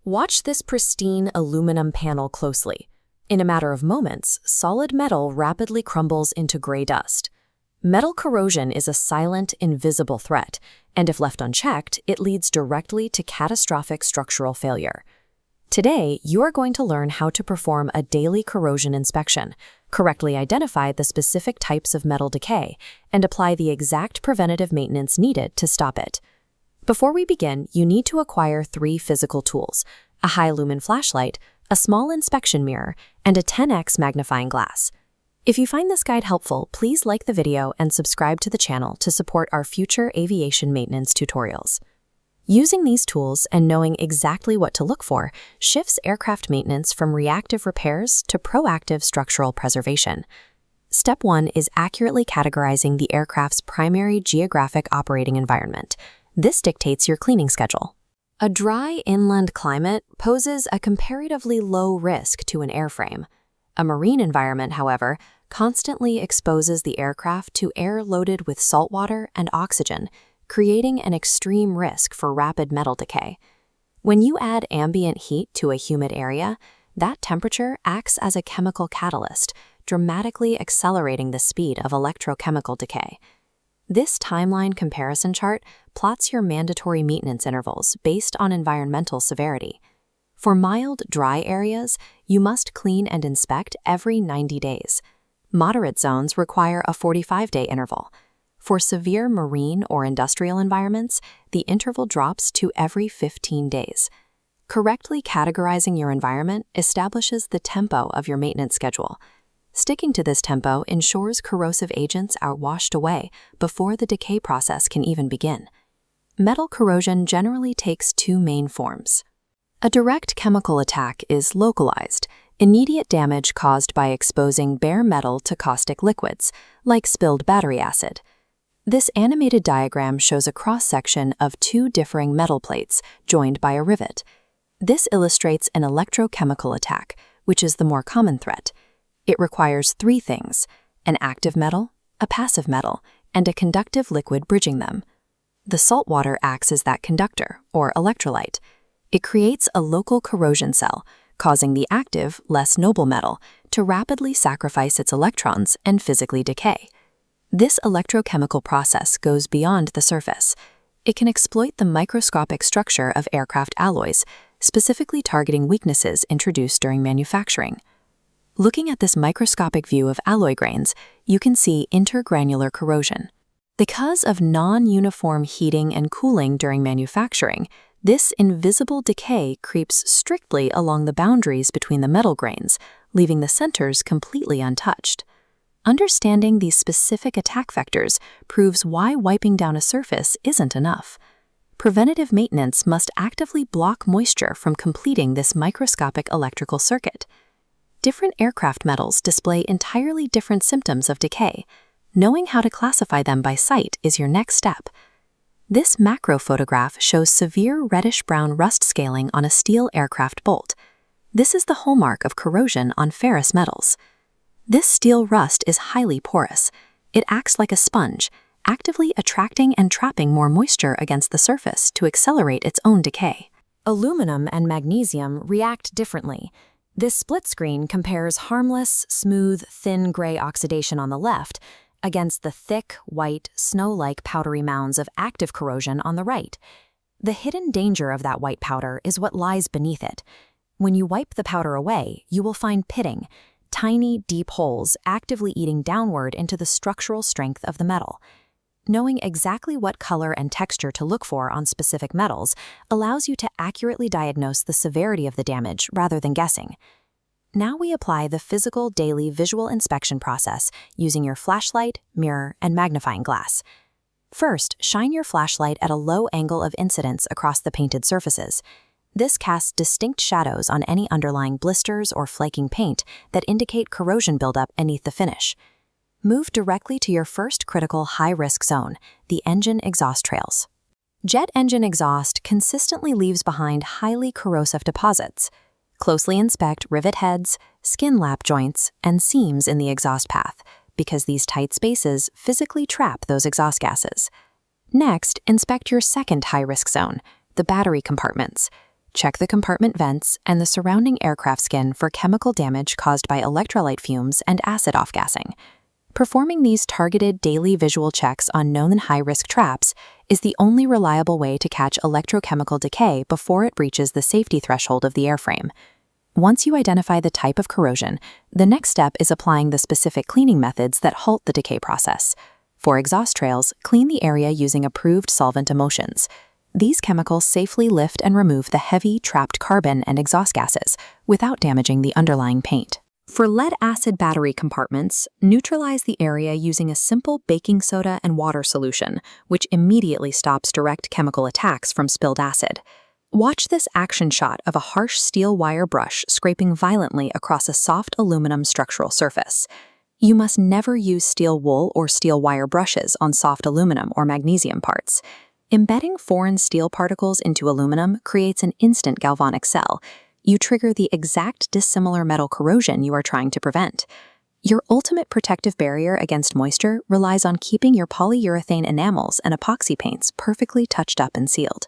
Watch this pristine aluminum panel closely. In a matter of moments, solid metal rapidly crumbles into gray dust. Metal corrosion is a silent, invisible threat, and if left unchecked, it leads directly to catastrophic structural failure. Today, you are going to learn how to perform a daily corrosion inspection, correctly identify the specific types of metal decay, and apply the exact preventative maintenance needed to stop it. Before we begin, you need to acquire 3 physical tools: a high-lumen flashlight, a small inspection mirror, and a 10x magnifying glass. If you find this guide helpful, please like the video and subscribe to the channel to support our future aviation maintenance tutorials. Using these tools and knowing exactly what to look for shifts aircraft maintenance from reactive repairs to proactive structural preservation. Step 1 is accurately categorizing the aircraft's primary geographic operating environment. This dictates your cleaning schedule. A dry inland climate poses a comparatively low risk to an airframe. A marine environment, however, constantly exposes the aircraft to air loaded with saltwater and oxygen, creating an extreme risk for rapid metal decay. When you add ambient heat to a humid area, that temperature acts as a chemical catalyst, dramatically accelerating the speed of electrochemical decay. This timeline comparison chart plots your mandatory maintenance intervals based on environmental severity. For mild, dry areas, you must clean and inspect every 90 days. Moderate zones require a 45-day interval. For severe marine or industrial environments, the interval drops to every 15 days. Correctly categorizing your environment establishes the tempo of your maintenance schedule. Sticking to this tempo ensures corrosive agents are washed away before the decay process can even begin. Metal corrosion generally takes 2 main forms. A direct chemical attack is localized, immediate damage caused by exposing bare metal to caustic liquids, like spilled battery acid. This animated diagram shows a cross-section of 2 differing metal plates joined by a rivet. This illustrates an electrochemical attack, which is the more common threat. It requires 3 things: an active metal, a passive metal, and a conductive liquid bridging them. The salt water acts as that conductor, or electrolyte. It creates a local corrosion cell, causing the active, less noble metal to rapidly sacrifice its electrons and physically decay. This electrochemical process goes beyond the surface. It can exploit the microscopic structure of aircraft alloys, specifically targeting weaknesses introduced during manufacturing. Looking at this microscopic view of alloy grains, you can see intergranular corrosion. Because of non-uniform heating and cooling during manufacturing, this invisible decay creeps strictly along the boundaries between the metal grains, leaving the centers completely untouched. Understanding these specific attack vectors proves why wiping down a surface isn't enough. Preventative maintenance must actively block moisture from completing this microscopic electrical circuit. Different aircraft metals display entirely different symptoms of decay. Knowing how to classify them by sight is your next step. This macro photograph shows severe reddish-brown rust scaling on a steel aircraft bolt. This is the hallmark of corrosion on ferrous metals. This steel rust is highly porous. It acts like a sponge, actively attracting and trapping more moisture against the surface to accelerate its own decay. Aluminum and magnesium react differently. This split screen compares harmless, smooth, thin gray oxidation on the left against the thick, white, snow-like powdery mounds of active corrosion on the right. The hidden danger of that white powder is what lies beneath it. When you wipe the powder away, you will find pitting, tiny, deep holes actively eating downward into the structural strength of the metal. Knowing exactly what color and texture to look for on specific metals allows you to accurately diagnose the severity of the damage rather than guessing. Now we apply the physical daily visual inspection process using your flashlight, mirror, and magnifying glass. First, shine your flashlight at a low angle of incidence across the painted surfaces. This casts distinct shadows on any underlying blisters or flaking paint that indicate corrosion buildup beneath the finish. Move directly to your first critical high-risk zone, the engine exhaust trails. Jet engine exhaust consistently leaves behind highly corrosive deposits. Closely inspect rivet heads, skin lap joints, and seams in the exhaust path, because these tight spaces physically trap those exhaust gases. Next, inspect your second high-risk zone, the battery compartments. Check the compartment vents and the surrounding aircraft skin for chemical damage caused by electrolyte fumes and acid off-gassing. Performing these targeted daily visual checks on known and high-risk traps is the only reliable way to catch electrochemical decay before it reaches the safety threshold of the airframe. Once you identify the type of corrosion, the next step is applying the specific cleaning methods that halt the decay process. For exhaust trails, clean the area using approved solvent emulsions. These chemicals safely lift and remove the heavy, trapped carbon and exhaust gases without damaging the underlying paint. For lead-acid battery compartments, neutralize the area using a simple baking soda and water solution, which immediately stops direct chemical attacks from spilled acid. Watch this action shot of a harsh steel wire brush scraping violently across a soft aluminum structural surface. You must never use steel wool or steel wire brushes on soft aluminum or magnesium parts. Embedding foreign steel particles into aluminum creates an instant galvanic cell. You trigger the exact dissimilar metal corrosion you are trying to prevent. Your ultimate protective barrier against moisture relies on keeping your polyurethane enamels and epoxy paints perfectly touched up and sealed.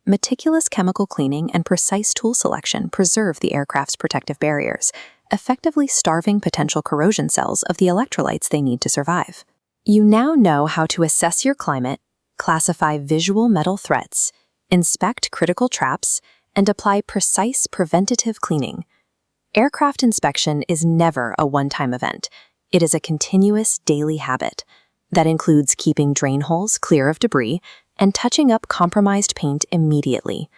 Meticulous chemical cleaning and precise tool selection preserve the aircraft's protective barriers, effectively starving potential corrosion cells of the electrolytes they need to survive. You now know how to assess your climate, classify visual metal threats, inspect critical traps, and apply precise preventative cleaning. Aircraft inspection is never a one-time event. It is a continuous daily habit that includes keeping drain holes clear of debris and touching up compromised paint immediately.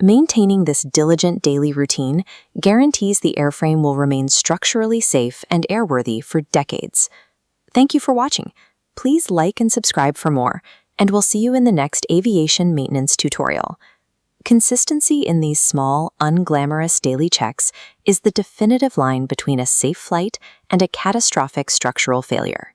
Maintaining this diligent daily routine guarantees the airframe will remain structurally safe and airworthy for decades. Thank you for watching. Please like and subscribe for more, and we'll see you in the next aviation maintenance tutorial. Consistency in these small, unglamorous daily checks is the definitive line between a safe flight and a catastrophic structural failure.